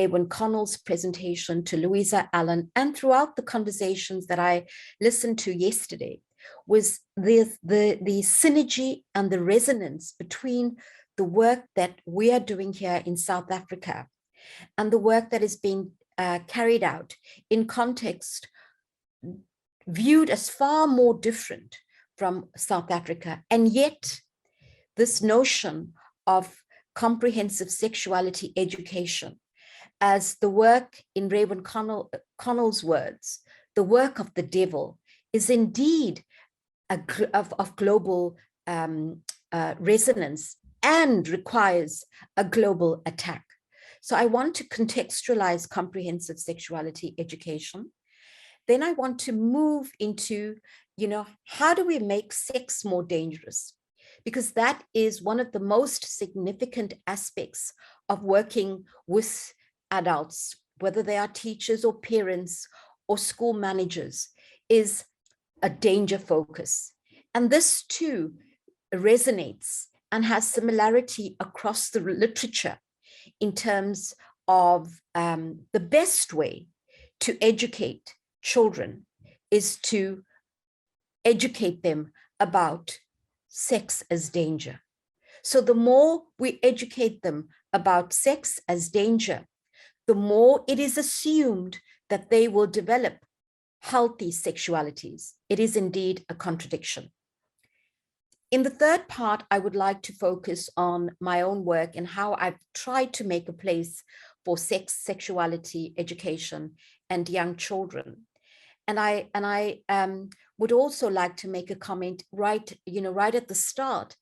Raewyn Connell's presentation, to Louisa Allen, and throughout the conversations that I listened to yesterday, was the synergy and the resonance between the work that we are doing here in South Africa and the work that is being carried out in context viewed as far more different from South Africa. And yet this notion of comprehensive sexuality education, as the work, in Raewyn Connell's words, the work of the devil, is indeed of global resonance and requires a global attack. So I want to contextualize comprehensive sexuality education. Then I want to move into, how do we make sex more dangerous? Because that is one of the most significant aspects of working with adults, whether they are teachers or parents or school managers, is a danger focus. And this too resonates and has similarity across the literature in terms of the best way to educate children is to educate them about sex as danger. So the more we educate them about sex as danger, the more it is assumed that they will develop healthy sexualities. It is indeed a contradiction. In the third part, I would like to focus on my own work and how I've tried to make a place for sex, sexuality, education, and young children. And I would also like to make a comment right at the start,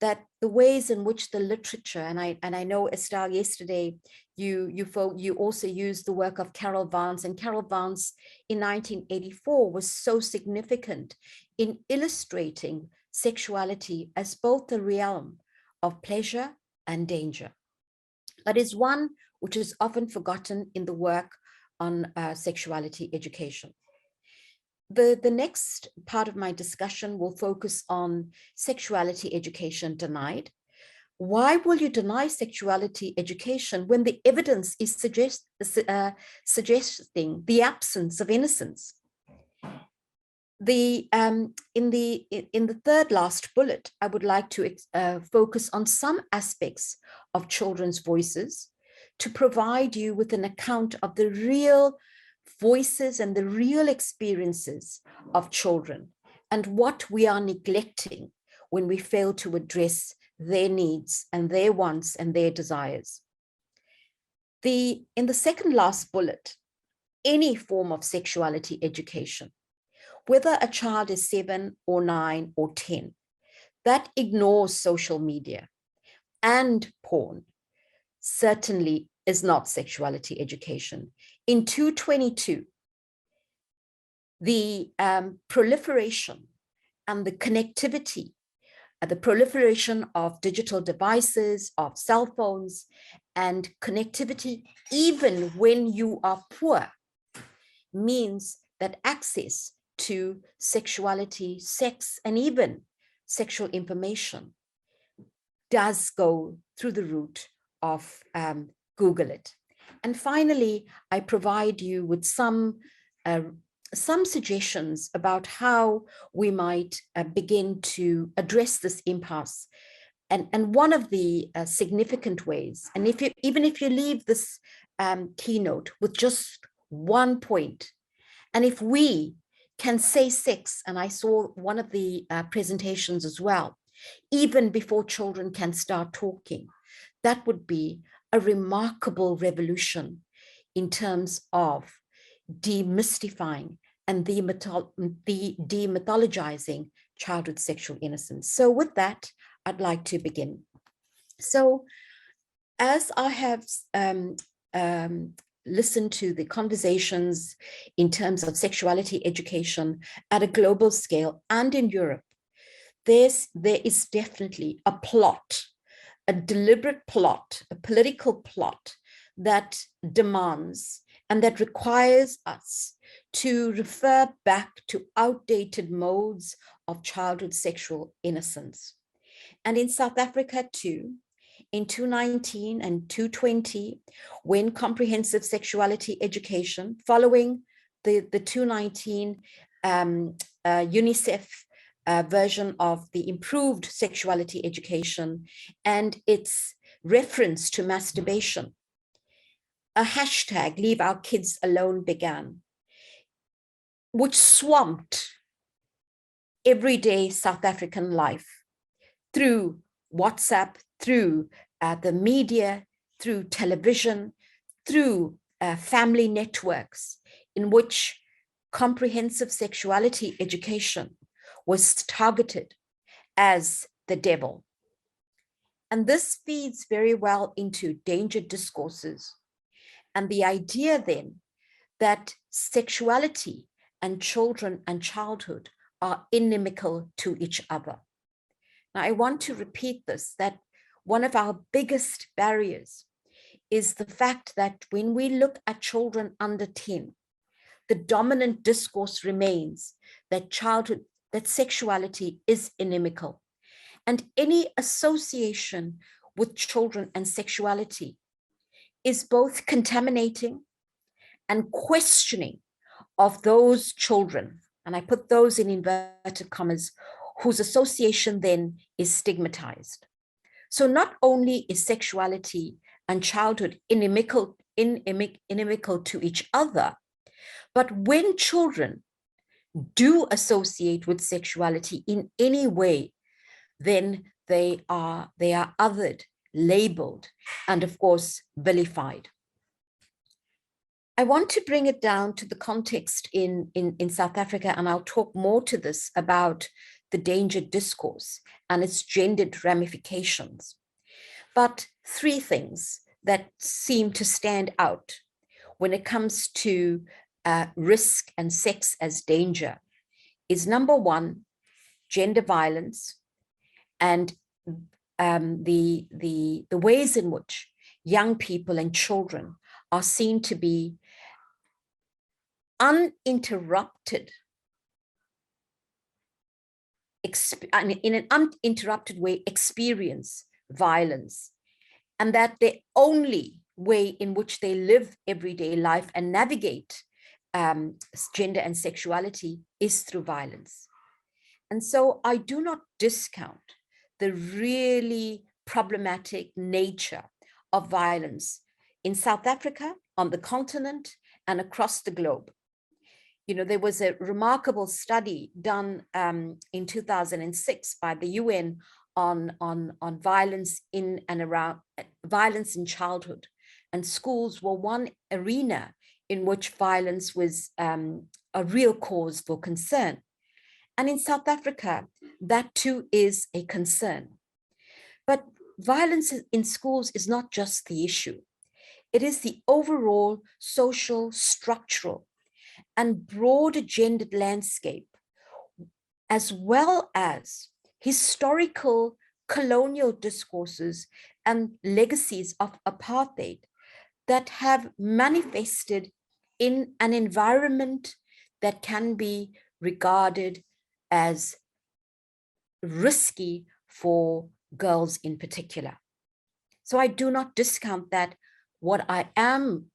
that the ways in which the literature, and I know, Estelle, yesterday you also used the work of Carol Vance, and Carol Vance in 1984 was so significant in illustrating sexuality as both the realm of pleasure and danger. That is one which is often forgotten in the work on sexuality education. The next part of my discussion will focus on sexuality education denied. Why will you deny sexuality education when the evidence is suggesting the absence of innocence? In the third last bullet, I would like to focus on some aspects of children's voices to provide you with an account of the real voices and the real experiences of children and what we are neglecting when we fail to address their needs and their wants and their desires. In the second last bullet, any form of sexuality education, whether a child is 7 or 9 or 10, that ignores social media and porn, certainly is not sexuality education. In 222, the proliferation and the connectivity, the proliferation of digital devices, of cell phones, and connectivity, even when you are poor, means that access to sexuality, sex, and even sexual information does go through the route of Google it. And finally, I provide you with some suggestions about how we might begin to address this impasse. And one of the significant ways, and even if you leave this keynote with just one point, and if we can say sex, and I saw one of the presentations as well, even before children can start talking, that would be a remarkable revolution in terms of demystifying and demythologizing childhood sexual innocence. So with that, I'd like to begin. So as I have listened to the conversations in terms of sexuality education at a global scale and in Europe, there is definitely a plot, a deliberate plot, a political plot that demands and that requires us to refer back to outdated modes of childhood sexual innocence. And in South Africa too, in 2019 and 2020, when comprehensive sexuality education, following the 2019 UNICEF version of the improved sexuality education and its reference to masturbation, a hashtag, Leave Our Kids Alone, began, which swamped everyday South African life through WhatsApp, through the media, through television, through family networks, in which comprehensive sexuality education was targeted as the devil. And this feeds very well into danger discourses and the idea then that sexuality and children and childhood are inimical to each other. Now, I want to repeat this, that one of our biggest barriers is the fact that when we look at children under 10, the dominant discourse remains that that sexuality is inimical. And any association with children and sexuality is both contaminating and questioning of those children, and I put those in inverted commas, whose association then is stigmatized. So not only is sexuality and childhood inimical to each other, but when children do associate with sexuality in any way, then they are othered, labeled, and of course, vilified. I want to bring it down to the context in South Africa, and I'll talk more to this about the danger discourse and its gendered ramifications. But three things that seem to stand out when it comes to risk and sex as danger is, number one, gender violence and the ways in which young people and children are seen to be uninterrupted, in an uninterrupted way, experience violence, and that the only way in which they live everyday life and navigate gender and sexuality is through violence. And so I do not discount the really problematic nature of violence in South Africa, on the continent, and across the globe. You know, there was a remarkable study done in 2006 by the UN on violence in and around violence in childhood, and schools were one arena in which violence was a real cause for concern. And in South Africa, that too is a concern. But violence in schools is not just the issue. It is the overall social, structural, and broader gendered landscape, as well as historical colonial discourses and legacies of apartheid that have manifested in an environment that can be regarded as risky for girls in particular. So I do not discount that. What I am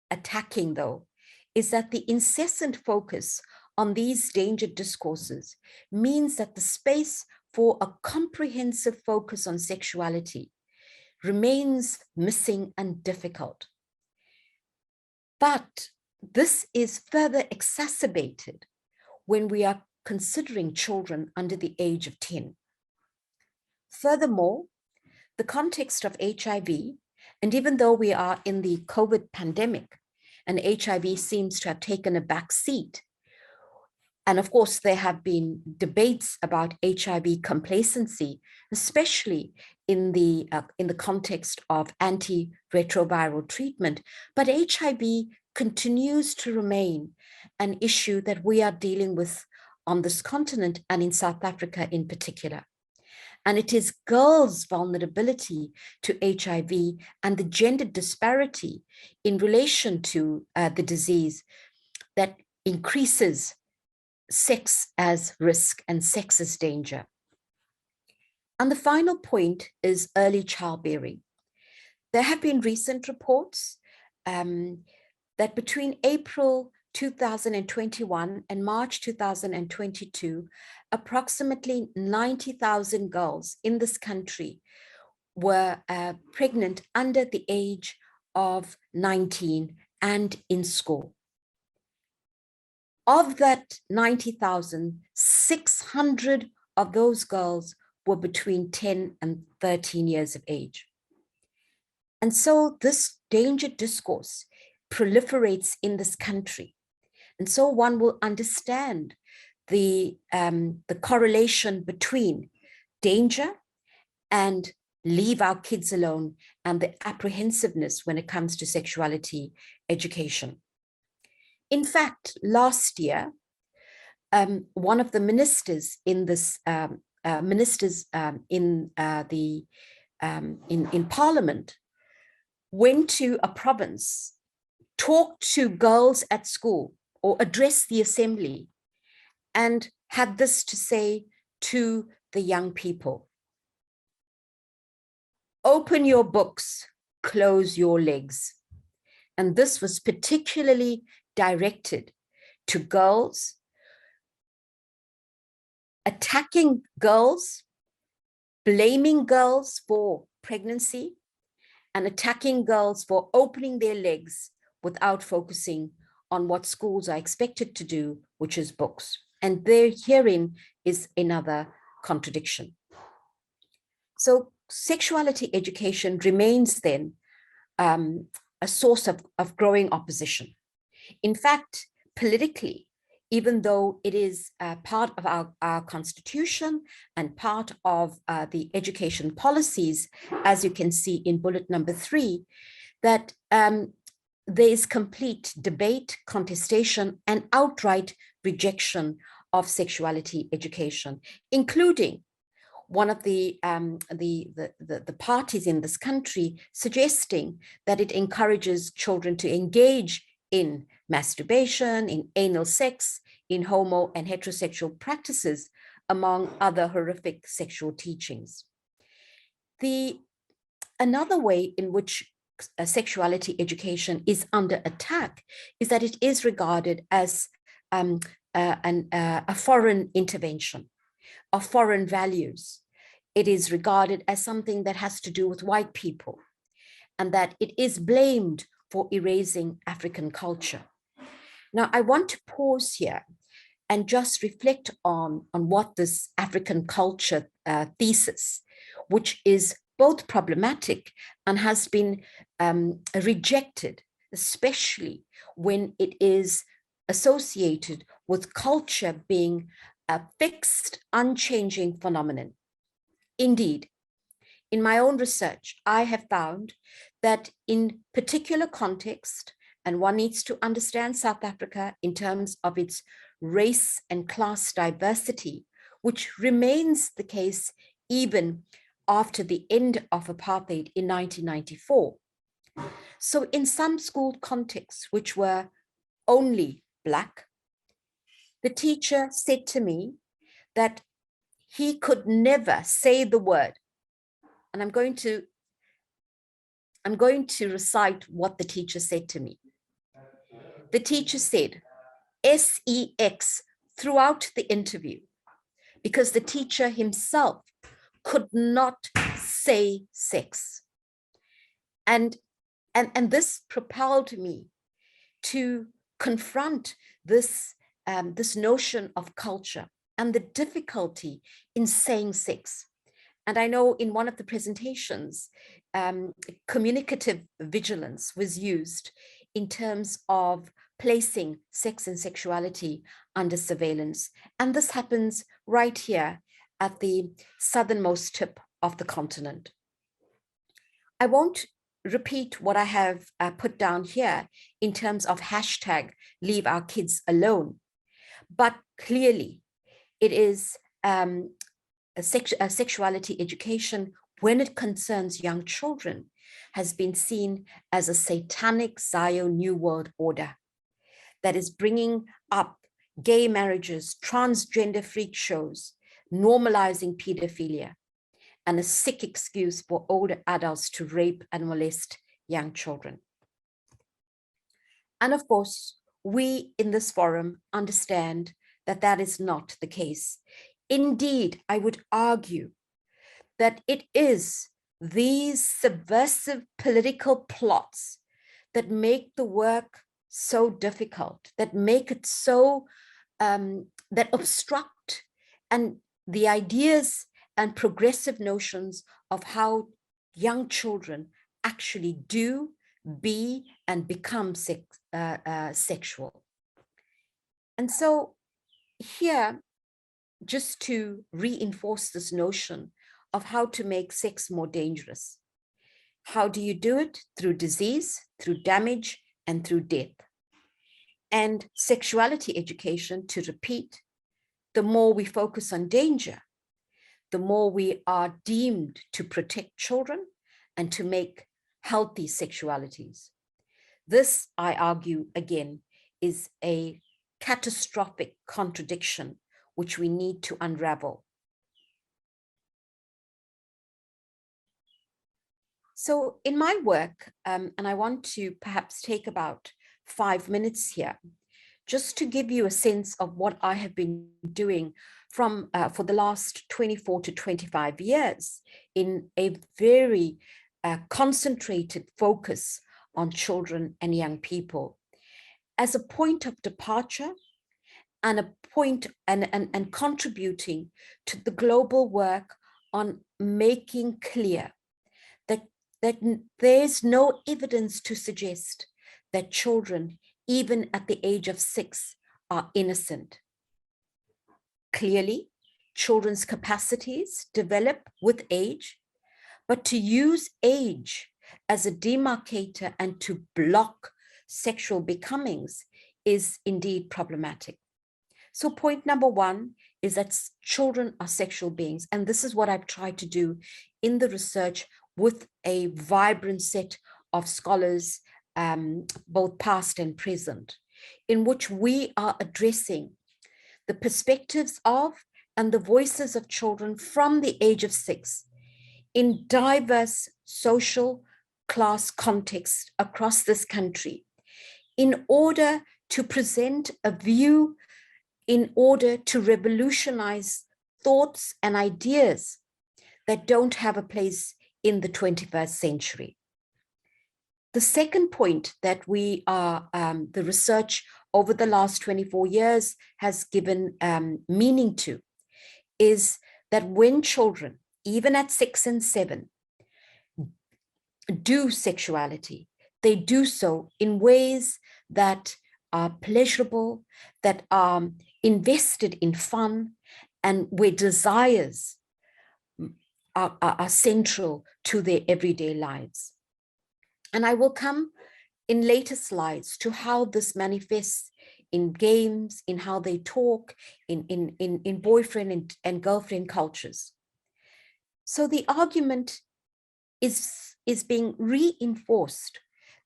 attacking, though, is that the incessant focus on these danger discourses means that the space for a comprehensive focus on sexuality remains missing and difficult. But this is further exacerbated when we are considering children under the age of 10. Furthermore, the context of HIV, and even though we are in the COVID pandemic, and HIV seems to have taken a back seat, and of course, there have been debates about HIV complacency, especially in the context of antiretroviral treatment. But HIV continues to remain an issue that we are dealing with on this continent and in South Africa in particular. And it is girls' vulnerability to HIV and the gender disparity in relation to the disease that increases sex as risk and sex as danger. And the final point is early childbearing. There have been recent reports that between April 2021 and March 2022, approximately 90,000 girls in this country were pregnant under the age of 19 and in school. Of that 90,000, 600 of those girls were between 10 and 13 years of age. And so this danger discourse proliferates in this country. And so one will understand the correlation between danger and leave our kids alone and the apprehensiveness when it comes to sexuality education. In fact, last year, one of the ministers in this in Parliament went to a province, talked to girls at school or addressed the assembly, and had this to say to the young people: open your books, close your legs. And this was particularly directed to girls, attacking girls, blaming girls for pregnancy, and attacking girls for opening their legs without focusing on what schools are expected to do, which is books. And there, herein is another contradiction. So sexuality education remains then a source of growing opposition. In fact, politically, even though it is part of our constitution and part of the education policies, as you can see in bullet number 3, that there is complete debate, contestation, and outright rejection of sexuality education, including one of the parties in this country suggesting that it encourages children to engage in masturbation, in anal sex, in homo and heterosexual practices, among other horrific sexual teachings. Another way in which sexuality education is under attack is that it is regarded as a foreign intervention of foreign values. It is regarded as something that has to do with white people, and that it is blamed for erasing African culture. Now, I want to pause here and just reflect on what this African culture thesis, which is both problematic and has been rejected, especially when it is associated with culture being a fixed, unchanging phenomenon. Indeed, in my own research, I have found that in particular context, and one needs to understand South Africa in terms of its race and class diversity, which remains the case even after the end of apartheid in 1994. So in some school contexts, which were only Black, the teacher said to me that he could never say the word, and I'm going to recite what the teacher said to me. The teacher said sex throughout the interview because the teacher himself could not say sex. And this propelled me to confront this notion of culture and the difficulty in saying sex. And I know in one of the presentations, communicative vigilance was used in terms of placing sex and sexuality under surveillance. And this happens right here at the southernmost tip of the continent. I won't repeat what I have put down here in terms of hashtag leave our kids alone, but clearly it is a sexuality education when it concerns young children has been seen as a satanic Zion New World Order that is bringing up gay marriages, transgender freak shows, normalizing pedophilia. and a sick excuse for older adults to rape and molest young children. And of course, we in this forum understand that that is not the case. Indeed, I would argue that it is these subversive political plots that make the work so difficult, that make it so, that obstruct and the ideas and progressive notions of how young children actually do, be, and become sexual. And so here, just to reinforce this notion of how to make sex more dangerous. How do you do it? Through disease, through damage, and through death. And sexuality education, to repeat, the more we focus on danger, the more we are deemed to protect children and to make healthy sexualities. This, I argue, again, is a catastrophic contradiction which we need to unravel. So in my work, and I want to perhaps take about 5 minutes here, just to give you a sense of what I have been doing from for the last 24 to 25 years in a very concentrated focus on children and young people as a point of departure and a point and contributing to the global work on making clear that there's no evidence to suggest that children, even at the age of 6, are innocent. Clearly, children's capacities develop with age, but to use age as a demarcator and to block sexual becomings is indeed problematic. So point number 1 is that children are sexual beings. And this is what I've tried to do in the research with a vibrant set of scholars, both past and present, in which we are addressing the perspectives of and the voices of children from the age of 6 in diverse social class contexts across this country, in order to present a view, in order to revolutionize thoughts and ideas that don't have a place in the 21st century. The second point that we are, the research over the last 24 years has given meaning to, is that when children, even at 6 and 7, do sexuality, they do so in ways that are pleasurable, that are invested in fun, and where desires are central to their everyday lives. And I will come in later slides to how this manifests in games, in how they talk, in boyfriend and girlfriend cultures. So the argument is being reinforced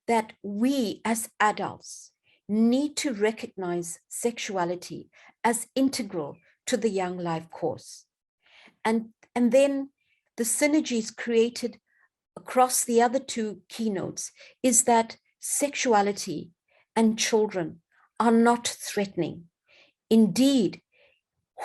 that we as adults need to recognize sexuality as integral to the young life course. And then the synergies created across the other 2 keynotes is that sexuality and children are not threatening. Indeed,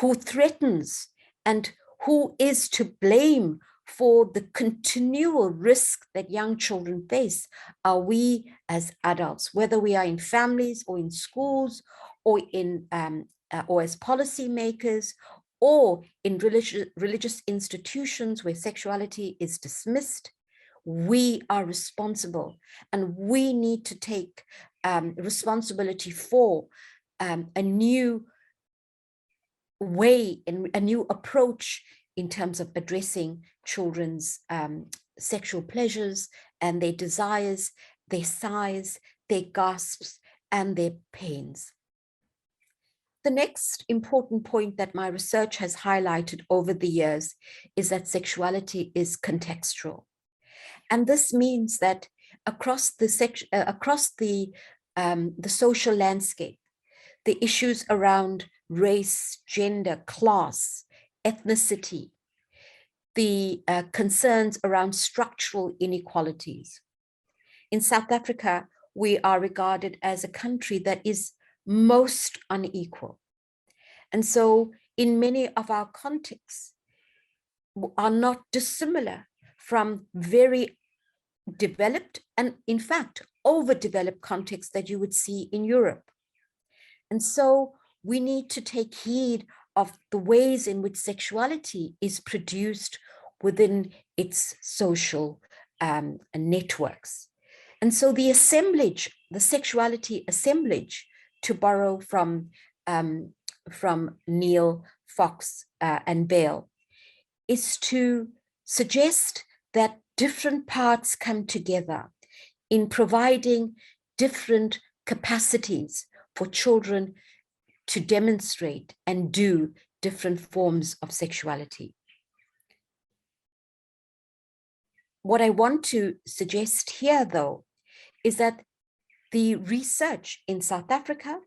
who threatens and who is to blame for the continual risk that young children face are we as adults, whether we are in families or in schools or in or as policymakers or in religious institutions where sexuality is dismissed. We are responsible, and we need to take responsibility for a new way and a new approach in terms of addressing children's sexual pleasures and their desires, their sighs, their gasps, and their pains. The next important point that my research has highlighted over the years is that sexuality is contextual. And this means that across the social landscape, the issues around race, gender, class, ethnicity, the concerns around structural inequalities. In South Africa, we are regarded as a country that is most unequal. And so in many of our contexts are not dissimilar from very developed and in fact overdeveloped contexts that you would see in Europe. And so we need to take heed of the ways in which sexuality is produced within its social networks. And so the assemblage, the sexuality assemblage, to borrow from Neil, Fox, and Bale, is to suggest that different parts come together in providing different capacities for children to demonstrate and do different forms of sexuality. What I want to suggest here, though, is that the research in South Africa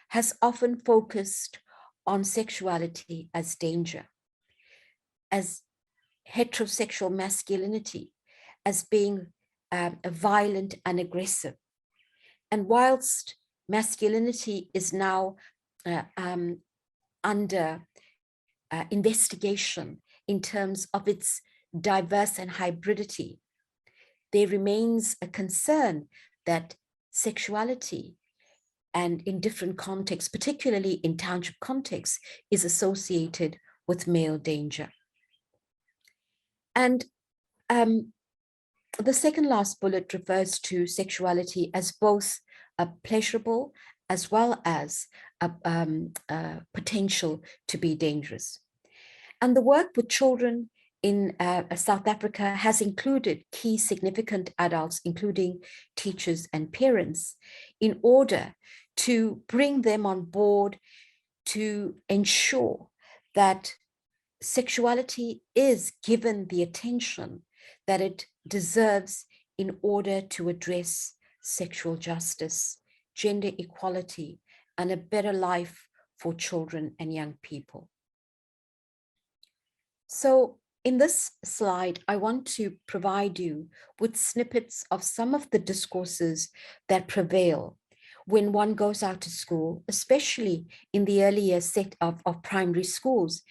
has often focused on sexuality as danger, as heterosexual masculinity, as being violent and aggressive. And whilst masculinity is now under investigation in terms of its diverse and hybridity, there remains a concern that sexuality, and in different contexts, particularly in township contexts, is associated with male danger. And the second last bullet refers to sexuality as both a pleasurable as well as a potential to be dangerous. And the work with children in South Africa has included key significant adults, including teachers and parents, in order to bring them on board to ensure that sexuality is given the attention that it deserves in order to address sexual justice, gender equality, and a better life for children and young people. So in this slide, I want to provide you with snippets of some of the discourses that prevail when one goes out to school, especially in the earlier set of primary schools.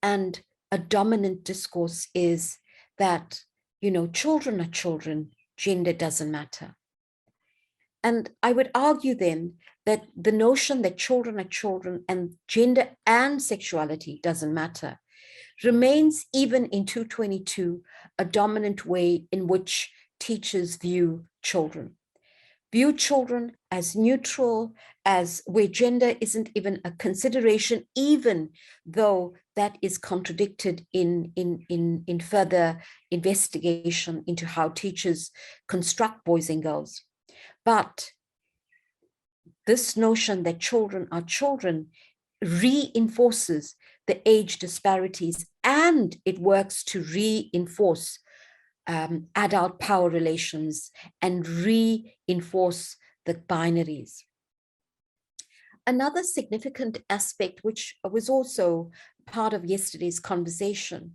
And a dominant discourse is that, children are children, gender doesn't matter. And I would argue then that the notion that children are children and gender and sexuality doesn't matter remains, even in 2022, a dominant way in which teachers view children as neutral, as where gender isn't even a consideration, even though that is contradicted in further investigation into how teachers construct boys and girls. But this notion that children are children reinforces the age disparities, and it works to reinforce adult power relations and reinforce the binaries. Another significant aspect, which was also part of yesterday's conversation,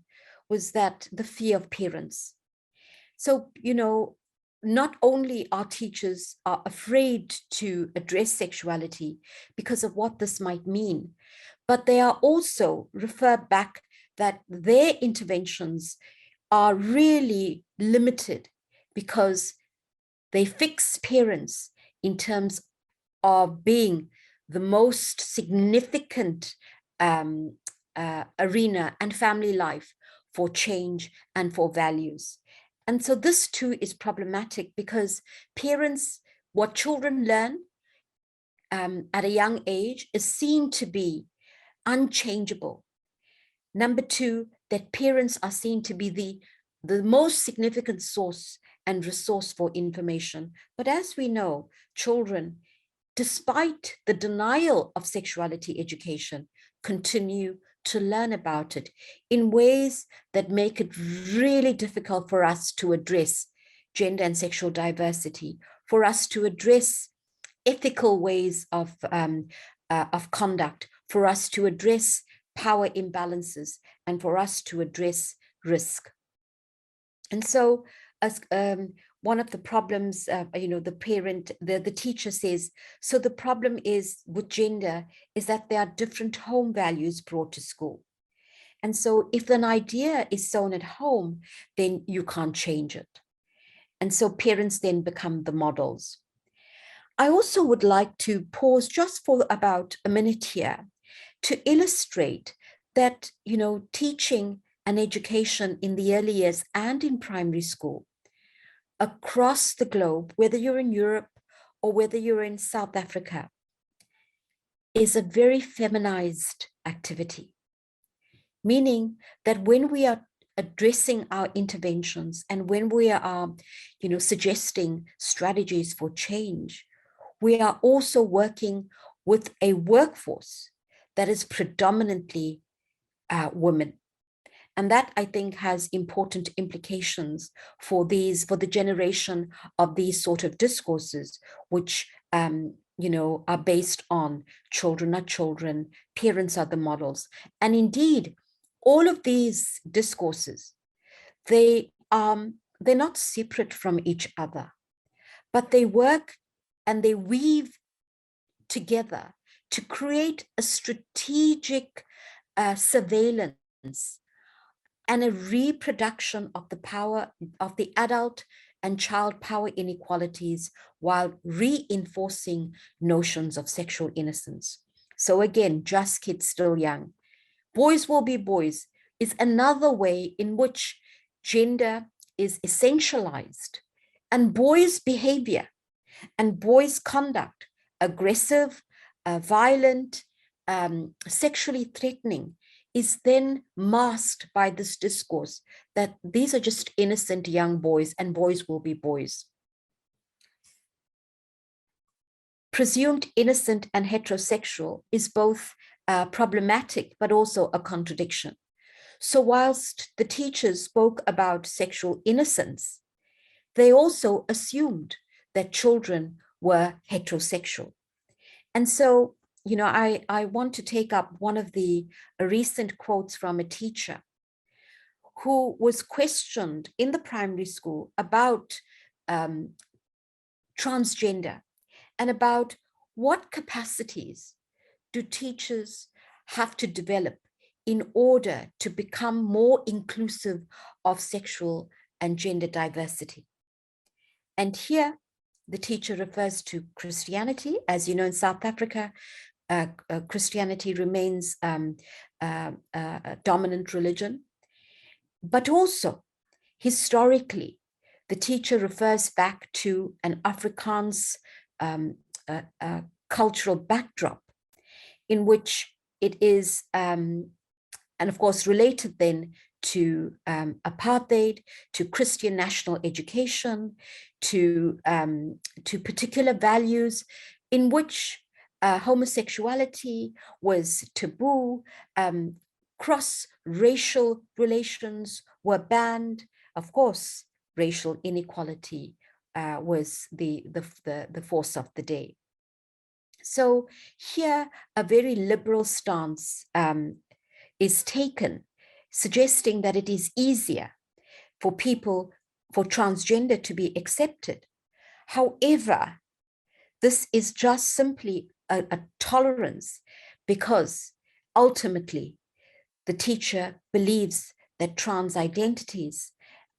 was that the fear of parents. So, not only are teachers afraid to address sexuality because of what this might mean, but they are also referred back that their interventions are really limited because they fix parents in terms of being the most significant arena and family life for change and for values. And so this too is problematic because parents, what children learn at a young age is seen to be unchangeable. Number two, that parents are seen to be the most significant source and resource for information. But as we know, children, despite the denial of sexuality education, continue to learn about it in ways that make it really difficult for us to address gender and sexual diversity, for us to address ethical ways of conduct, for us to address power imbalances, and for us to address risk. And so as one of the problems, the teacher says, so the problem is with gender is that there are different home values brought to school. And so if an idea is sown at home, then you can't change it. And so parents then become the models. I also would like to pause just for about a minute here to illustrate that, teaching and education in the early years and in primary school across the globe, whether you're in Europe or whether you're in South Africa, is a very feminized activity. Meaning that when we are addressing our interventions and when we are, suggesting strategies for change, we are also working with a workforce that is predominantly women. And that, I think, has important implications for the generation of these sort of discourses, which, are based on children are children, parents are the models. And indeed, all of these discourses, they're not separate from each other, but they work and they weave together to create a strategic surveillance and a reproduction of the power of the adult and child power inequalities while reinforcing notions of sexual innocence. So again, just kids still young. Boys will be boys is another way in which gender is essentialized, and boys' behavior and boys' conduct, aggressive, violent, sexually threatening, is then masked by this discourse that these are just innocent young boys and boys will be boys. Presumed innocent and heterosexual is both problematic, but also a contradiction. So whilst the teachers spoke about sexual innocence, they also assumed that children were heterosexual. And so, I want to take up one of the recent quotes from a teacher who was questioned in the primary school about transgender and about what capacities do teachers have to develop in order to become more inclusive of sexual and gender diversity. And here, the teacher refers to Christianity. As you know, in South Africa, Christianity remains a dominant religion. But also, historically, the teacher refers back to an Afrikaans cultural backdrop in which it is, and of course, related then to apartheid, to Christian national education, to particular values in which homosexuality was taboo, cross-racial relations were banned. Of course, racial inequality was the force of the day. So here, a very liberal stance is taken, suggesting that it is easier for transgender to be accepted. However, this is just simply a tolerance because ultimately the teacher believes that trans identities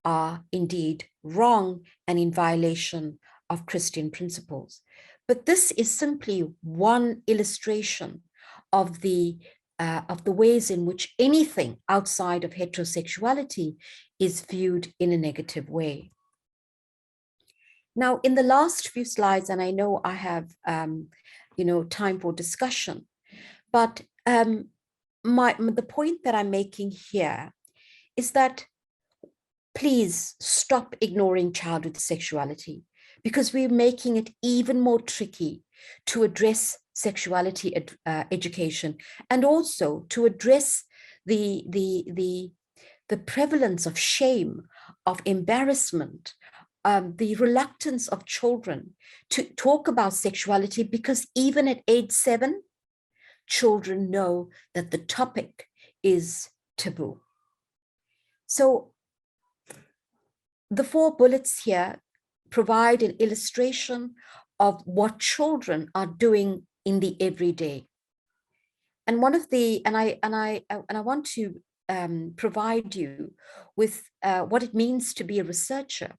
are indeed wrong and in violation of Christian principles. But this is simply one illustration of the ways in which anything outside of heterosexuality is viewed in a negative way. Now, in the last few slides, and I know I have, time for discussion, but the point that I'm making here is that please stop ignoring childhood sexuality, because we're making it even more tricky to address sexuality education, and also to address the prevalence of shame, of embarrassment, the reluctance of children to talk about sexuality, because even at age 7, children know that the topic is taboo. So the 4 bullets here provide an illustration of what children are doing in the everyday. And one of the, and I want to provide you with what it means to be a researcher.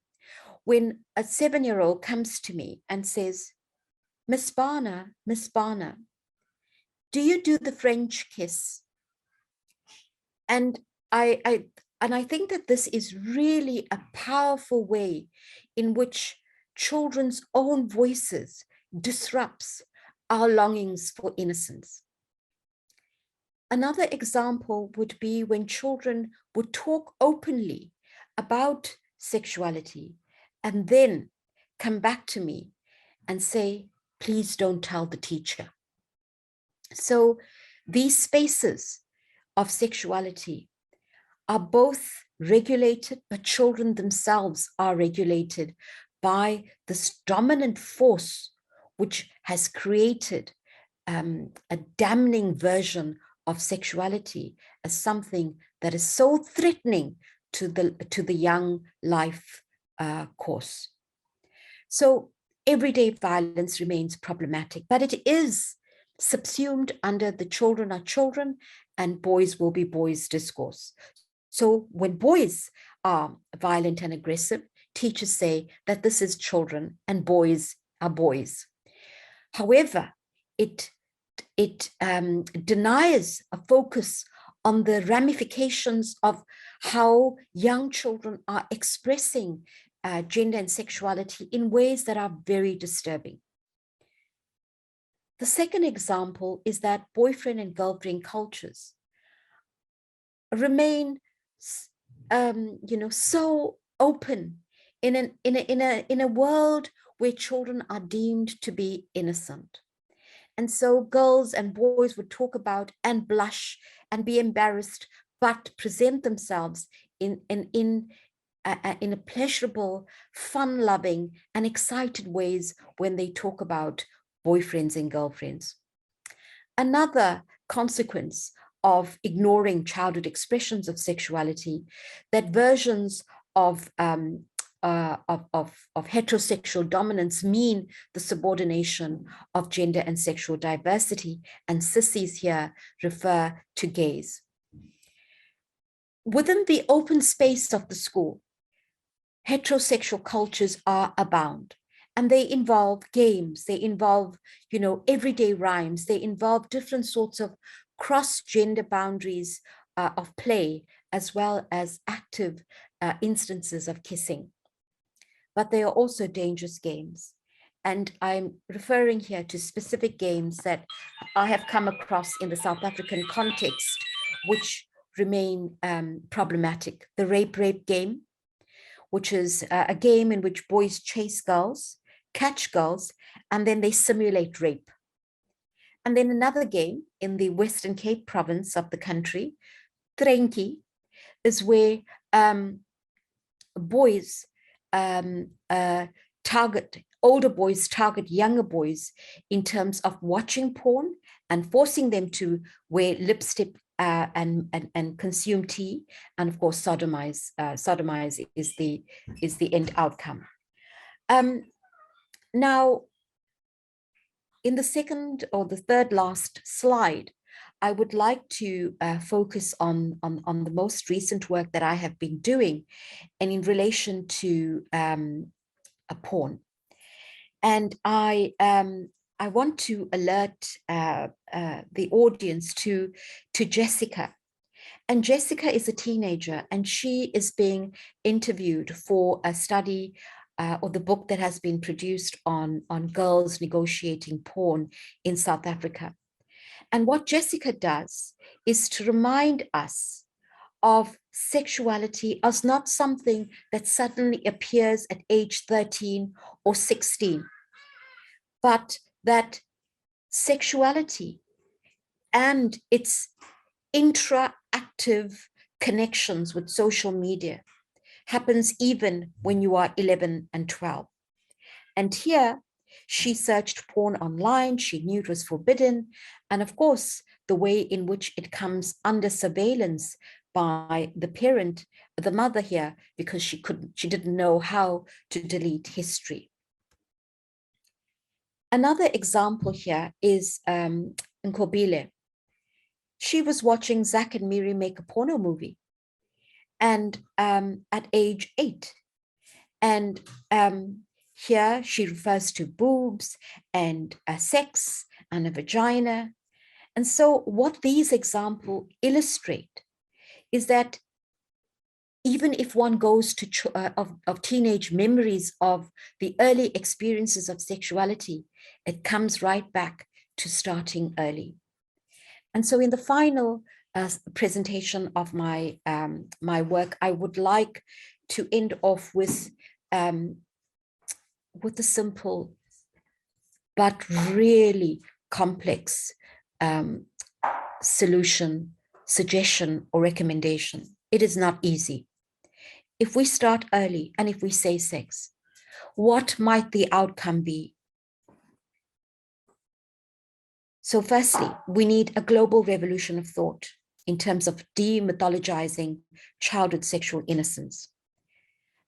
When a 7-year-old comes to me and says, Miss Bhana, do you do the French kiss? And I think that this is really a powerful way in which children's own voices disrupts our longings for innocence. Another example would be when children would talk openly about sexuality and then come back to me and say, please don't tell the teacher. So these spaces of sexuality are both regulated, but children themselves are regulated by this dominant force which has created a damning version of sexuality as something that is so threatening to the young life course. So everyday violence remains problematic, but it is subsumed under the children are children and boys will be boys discourse. So when boys are violent and aggressive, teachers say that this is children and boys are boys. However, it denies a focus on the ramifications of how young children are expressing gender and sexuality in ways that are very disturbing. The second example is that boyfriend and girlfriend cultures remain, so open in a world where children are deemed to be innocent. And so girls and boys would talk about and blush and be embarrassed, but present themselves in a pleasurable, fun-loving, and excited ways when they talk about boyfriends and girlfriends. Another consequence of ignoring childhood expressions of sexuality, that versions of heterosexual dominance mean the subordination of gender and sexual diversity, and sissies here refer to gays. Within the open space of the school, heterosexual cultures are abound, and they involve games, they involve, everyday rhymes, they involve different sorts of cross-gender boundaries of play, as well as active instances of kissing. But they are also dangerous games. And I'm referring here to specific games that I have come across in the South African context, which remain problematic. The rape game, which is a game in which boys chase girls, catch girls, and then they simulate rape. And then another game in the Western Cape province of the country, Trenki, is where boys older boys target younger boys in terms of watching porn and forcing them to wear lipstick and consume tea, and of course sodomize. Sodomize is the end outcome. Now, in the second or the third last slide, I would like to focus on the most recent work that I have been doing, and in relation to a porn. And I want to alert the audience to Jessica. And Jessica is a teenager, and she is being interviewed for a study or the book that has been produced on girls negotiating porn in South Africa. And what Jessica does is to remind us of sexuality as not something that suddenly appears at age 13 or 16, but that sexuality and its interactive connections with social media happens even when you are 11 and 12. And here, she searched porn online, she knew it was forbidden, and of course, the way in which it comes under surveillance by the parent, the mother here, because she didn't know how to delete history. Another example here is Nkobile. She was watching Zach and Miri make a porno movie, and at age 8. And here she refers to boobs and sex and a vagina. And so what these examples illustrate is that even if one goes to of teenage memories of the early experiences of sexuality, it comes right back to starting early. And so in the final presentation of my my work, I would like to end off with a simple but really complex solution, suggestion, or recommendation. It is not easy. If we start early and if we say sex, what might the outcome be? So firstly, we need a global revolution of thought in terms of demythologizing childhood sexual innocence.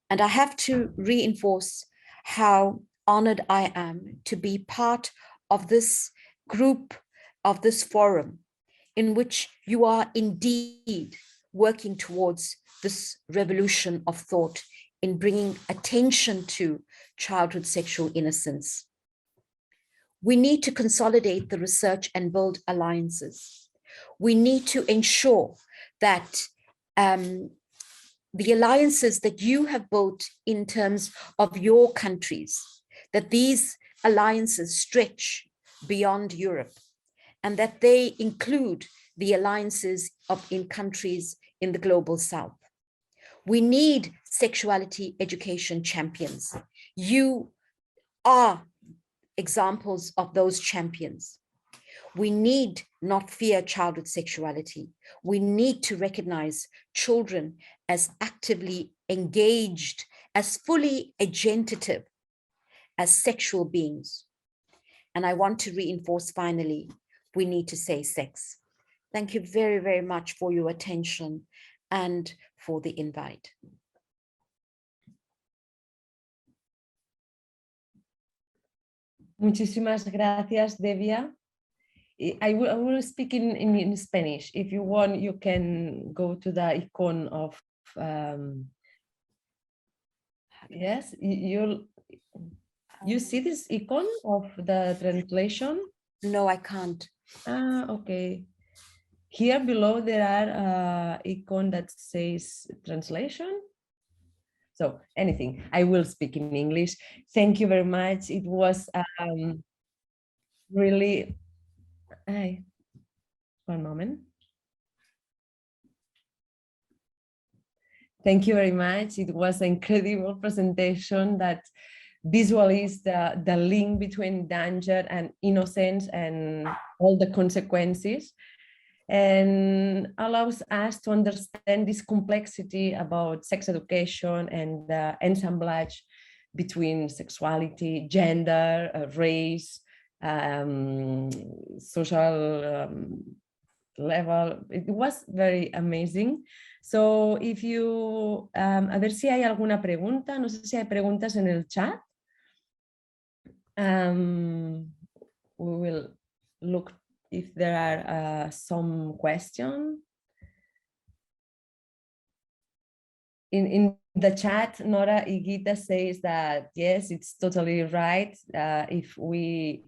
And I have to reinforce how honored I am to be part of this group, of this forum, in which you are indeed working towards this revolution of thought in bringing attention to childhood sexual innocence. We need to consolidate the research and build alliances. We need to ensure that the alliances that you have built in terms of your countries, that these alliances stretch beyond Europe, and that they include the alliances in countries in the global south. We need sexuality education champions. You are examples of those champions. We need not fear childhood sexuality. We need to recognize children as actively engaged, as fully agentative as sexual beings. And I want to reinforce finally, we need to say sex. Thank you very, very much for your attention and for the invite. Muchísimas gracias, Devia. I will speak in Spanish. If you want, you can go to the icon of, yes, you see this icon of the translation? No, I can't. Ah, okay. Here below there are icon that says translation. So anything, I will speak in English. Thank you very much. It was really, one moment. Thank you very much. It was an incredible presentation that visualized the link between danger and innocence and all the consequences, and allows us to understand this complexity about sex education and the assemblage between sexuality, gender, race, social level. It was very amazing. So if you, a ver si hay alguna pregunta, no sé si hay preguntas en el chat. We will look if there are some questions. In the chat, Nora Igita says that, yes, it's totally right. If we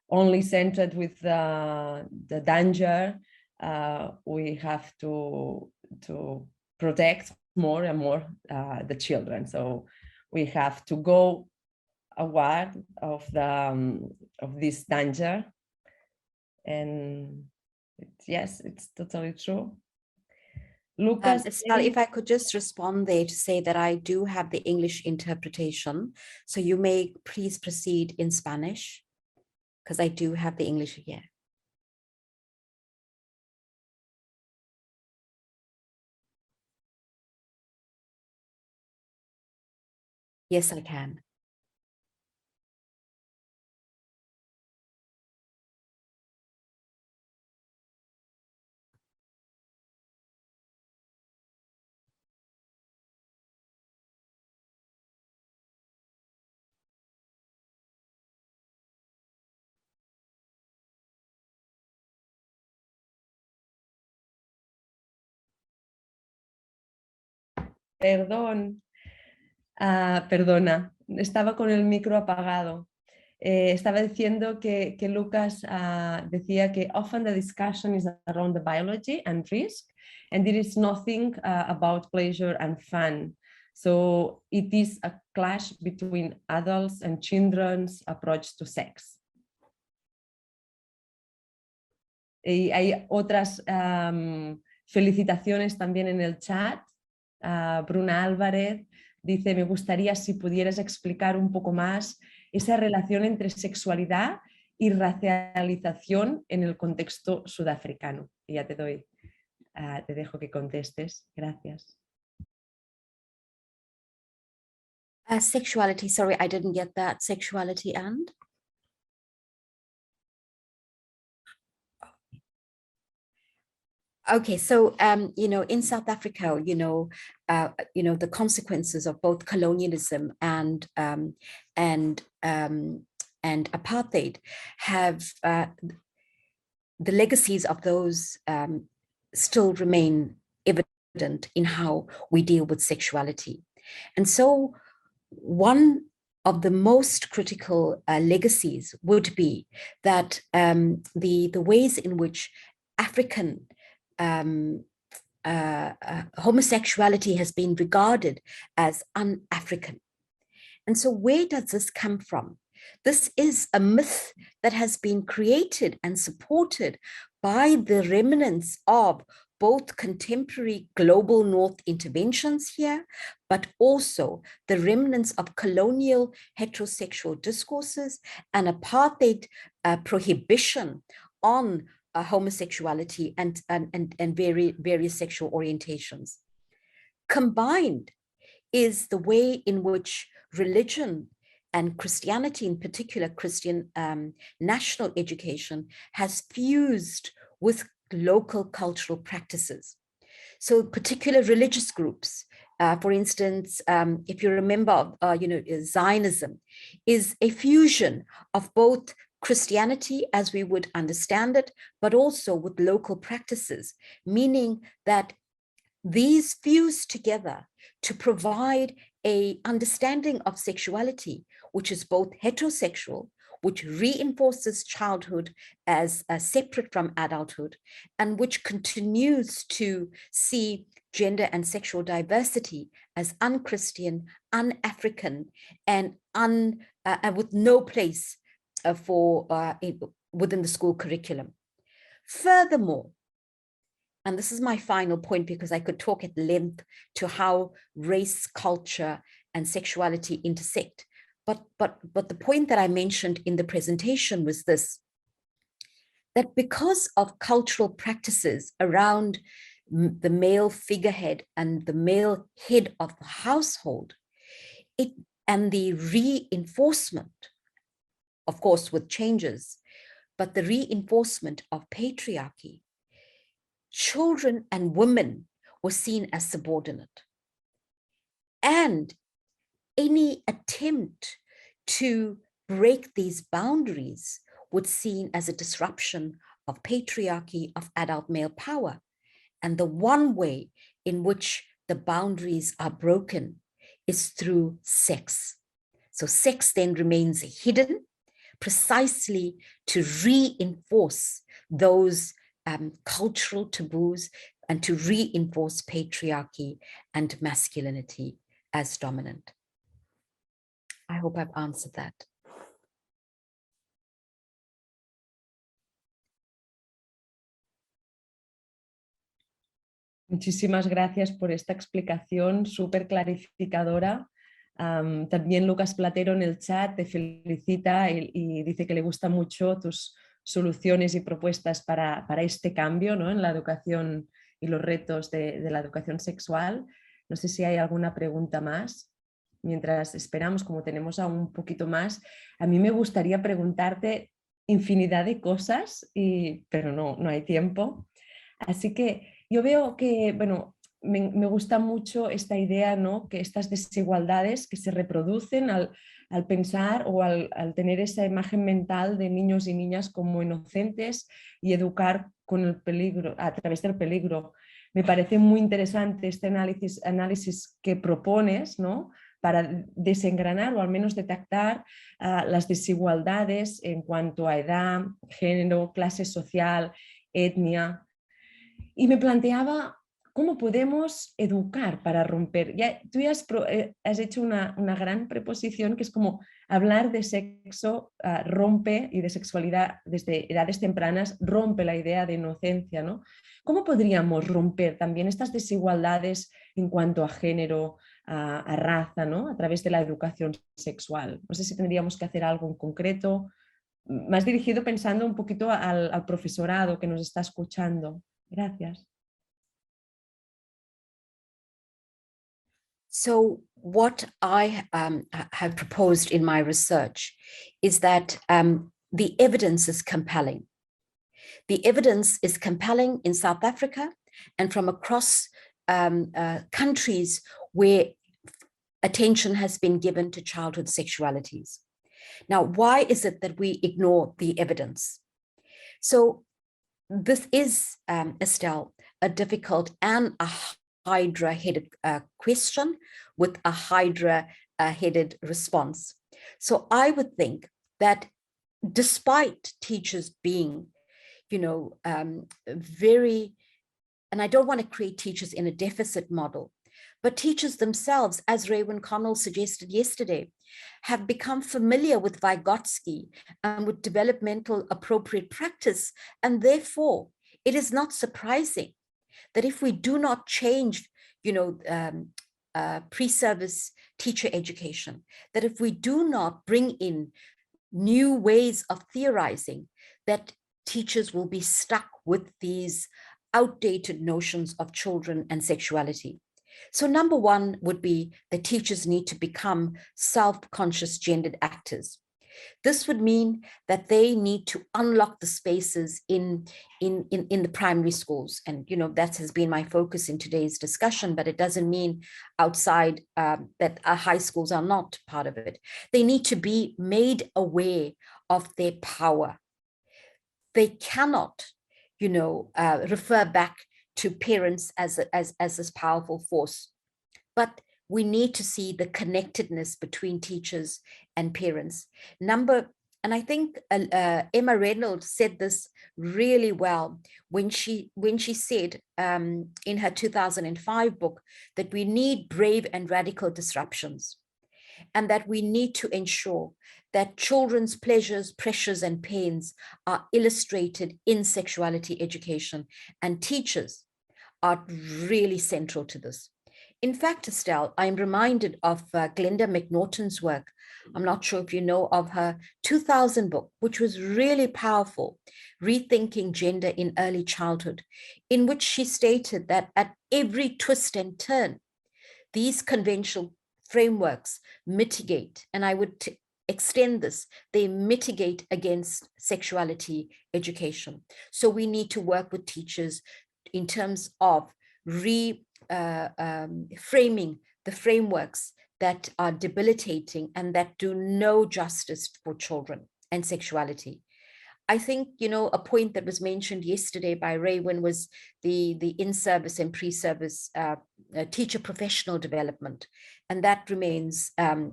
only centered with the danger, we have to protect more and more the children. So we have to go aware of this danger. And yes, it's totally true. Lucas, Estelle, if I could just respond there to say that I do have the English interpretation. So you may please proceed in Spanish, because I do have the English here. Yes, I can. Perdón. Perdona, estaba con el micro apagado. Estaba diciendo que Lucas decía que often the discussion is around the biology and risk, and there is nothing about pleasure and fun. So it is a clash between adults and children's approach to sex. Y hay otras felicitaciones también en el chat. Bruna Álvarez dice, me gustaría si pudieras explicar un poco más esa relación entre sexualidad y racialización en el contexto sudafricano. Y ya te dejo que contestes. Gracias. Sexuality, sorry, I didn't get that. Sexuality and? Okay, so in South Africa, the consequences of both colonialism and apartheid have the legacies of those still remain evident in how we deal with sexuality. And so one of the most critical legacies would be that the ways in which African homosexuality has been regarded as un-African. And so where does this come from? This is a myth that has been created and supported by the remnants of both contemporary global North interventions here, but also the remnants of colonial heterosexual discourses and apartheid prohibition on homosexuality and various sexual orientations. Combined is the way in which religion and Christianity, in particular Christian national education, has fused with local cultural practices. So particular religious groups, for instance, if you remember, Zionism is a fusion of both Christianity as we would understand it, but also with local practices, meaning that these fuse together to provide an understanding of sexuality, which is both heterosexual, which reinforces childhood as separate from adulthood, and which continues to see gender and sexual diversity as un-Christian, un-African, and with no place within the school curriculum. Furthermore, and this is my final point because I could talk at length to how race, culture, and sexuality intersect. But the point that I mentioned in the presentation was this, that because of cultural practices around the male figurehead and the male head of the household, and the reinforcement, of course, with changes, but the reinforcement of patriarchy, children and women were seen as subordinate. And any attempt to break these boundaries was seen as a disruption of patriarchy, of adult male power. And the one way in which the boundaries are broken is through sex. So sex then remains hidden, precisely to reinforce those cultural taboos and to reinforce patriarchy and masculinity as dominant. I hope I've answered that. Muchísimas gracias por esta explicación súper clarificadora. También Lucas Platero en el chat te felicita y dice que le gustan mucho tus soluciones y propuestas para este cambio, ¿no?, en la educación y los retos de la educación sexual. No sé si hay alguna pregunta más. Mientras esperamos, como tenemos aún un poquito más, a mí me gustaría preguntarte infinidad de cosas, pero no hay tiempo. Así que yo veo que, bueno, me gusta mucho esta idea, ¿no?, que estas desigualdades que se reproducen al pensar o al tener esa imagen mental de niños y niñas como inocentes y educar con el peligro, a través del peligro. Me parece muy interesante este análisis que propones, ¿no? Para desengranar o al menos detectar las desigualdades en cuanto a edad, género, clase social, etnia. Y me planteaba cómo podemos educar para romper. Ya, tú ya has hecho una gran preposición que es como hablar de sexo rompe, y de sexualidad desde edades tempranas rompe la idea de inocencia, ¿no? ¿Cómo podríamos romper también estas desigualdades en cuanto a género, a raza, ¿no? A través de la educación sexual? No sé si tendríamos que hacer algo en concreto, más dirigido pensando un poquito al profesorado que nos está escuchando. Gracias. So what I have proposed in my research is that the evidence is compelling. The evidence is compelling in South Africa and from across countries where attention has been given to childhood sexualities. Now, why is it that we ignore the evidence? So this is, Estelle, a difficult and a Hydra-headed question with a Hydra-headed response. So I would think that despite teachers being, very, and I don't want to create teachers in a deficit model, but teachers themselves, as Raywin Connell suggested yesterday, have become familiar with Vygotsky and with developmental appropriate practice. And therefore, it is not surprising that if we do not change, pre-service teacher education, that if we do not bring in new ways of theorizing, that teachers will be stuck with these outdated notions of children and sexuality. So number one would be that teachers need to become self-conscious gendered actors. This would mean that they need to unlock the spaces in the primary schools. And, that has been my focus in today's discussion, but it doesn't mean outside that our high schools are not part of it. They need to be made aware of their power. They cannot, refer back to parents as this powerful force. But we need to see the connectedness between teachers and parents. And I think Emma Reynolds said this really well when she said in her 2005 book that we need brave and radical disruptions, and that we need to ensure that children's pleasures, pressures, and pains are illustrated in sexuality education, and teachers are really central to this. In fact, Estelle, I'm reminded of Glenda McNaughton's work. I'm not sure if you know of her 2000 book, which was really powerful, Rethinking Gender in Early Childhood, in which she stated that at every twist and turn, these conventional frameworks mitigate, and I would extend this, they mitigate against sexuality education. So we need to work with teachers in terms of framing the frameworks that are debilitating and that do no justice for children and sexuality. I think, a point that was mentioned yesterday by Raywin was the in-service and pre-service teacher professional development, and that remains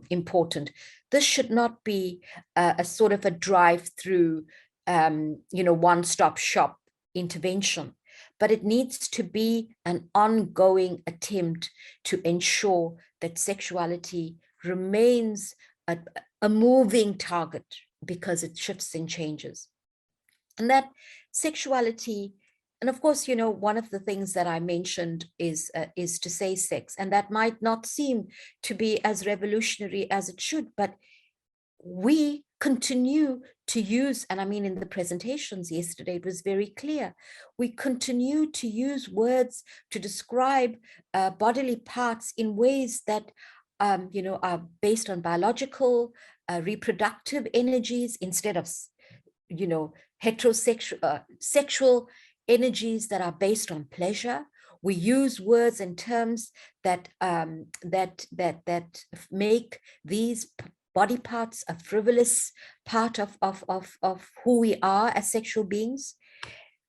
important. This should not be a sort of a drive-through, one-stop shop intervention, but it needs to be an ongoing attempt to ensure that sexuality remains a moving target because it shifts and changes. And that sexuality, and of course, one of the things that I mentioned is to say sex, and that might not seem to be as revolutionary as it should, but we continue to use, and I mean, in the presentations yesterday, it was very clear, we continue to use words to describe bodily parts in ways that, are based on biological, reproductive energies instead of, heterosexual, sexual energies that are based on pleasure. We use words and terms that make these body parts a frivolous part of who we are as sexual beings.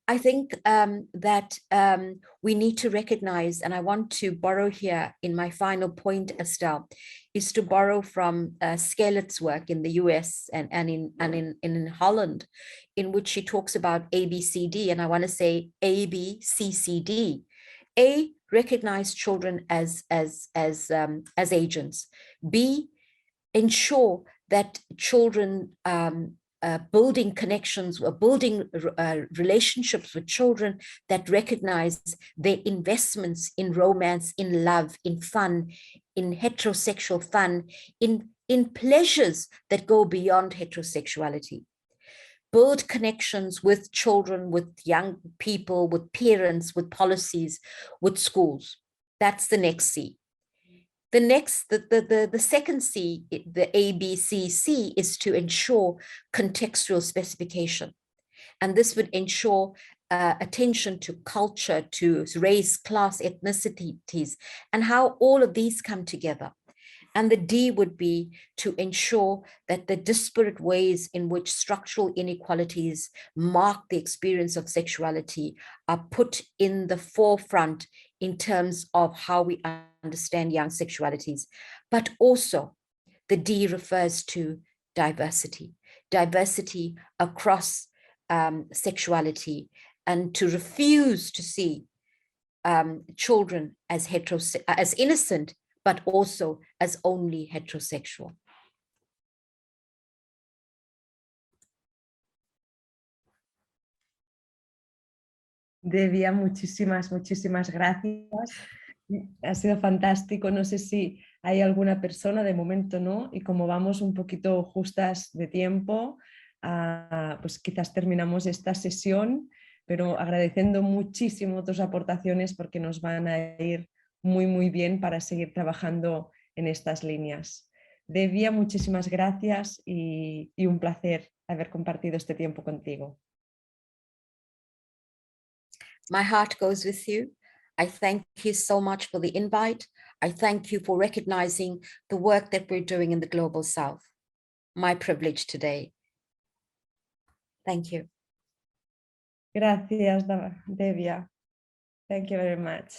I think that we need to recognize, and I want to borrow here in my final point, Estelle, is to borrow from Skelet's work in the US and in Holland, in which she talks about ABCD, and I want to say ABCCD. A, recognize children as agents. B, ensure that children building connections or building relationships with children that recognize their investments in romance, in love, in fun, in heterosexual fun, in pleasures that go beyond heterosexuality. Build connections with children, with young people, with parents, with policies, with schools. That's the next C. The second C, the ABCC, is to ensure contextual specification. And this would ensure attention to culture, to race, class, ethnicities, and how all of these come together. And the D would be to ensure that the disparate ways in which structural inequalities mark the experience of sexuality are put in the forefront in terms of how we understand young sexualities. But also, the D refers to diversity, diversity across sexuality, and to refuse to see children as innocent, but also as only heterosexual. Devia, muchísimas gracias. Ha sido fantástico. No sé si hay alguna persona, de momento no, y como vamos un poquito justas de tiempo, pues quizás terminamos esta sesión, pero agradeciendo muchísimo tus aportaciones porque nos van a ir muy bien para seguir trabajando en estas líneas. Devia, muchísimas gracias y un placer haber compartido este tiempo contigo. My heart goes with you. I thank you so much for the invite. I thank you for recognizing the work that we're doing in the Global South. My privilege today. Thank you. Gracias, Devia. Thank you very much.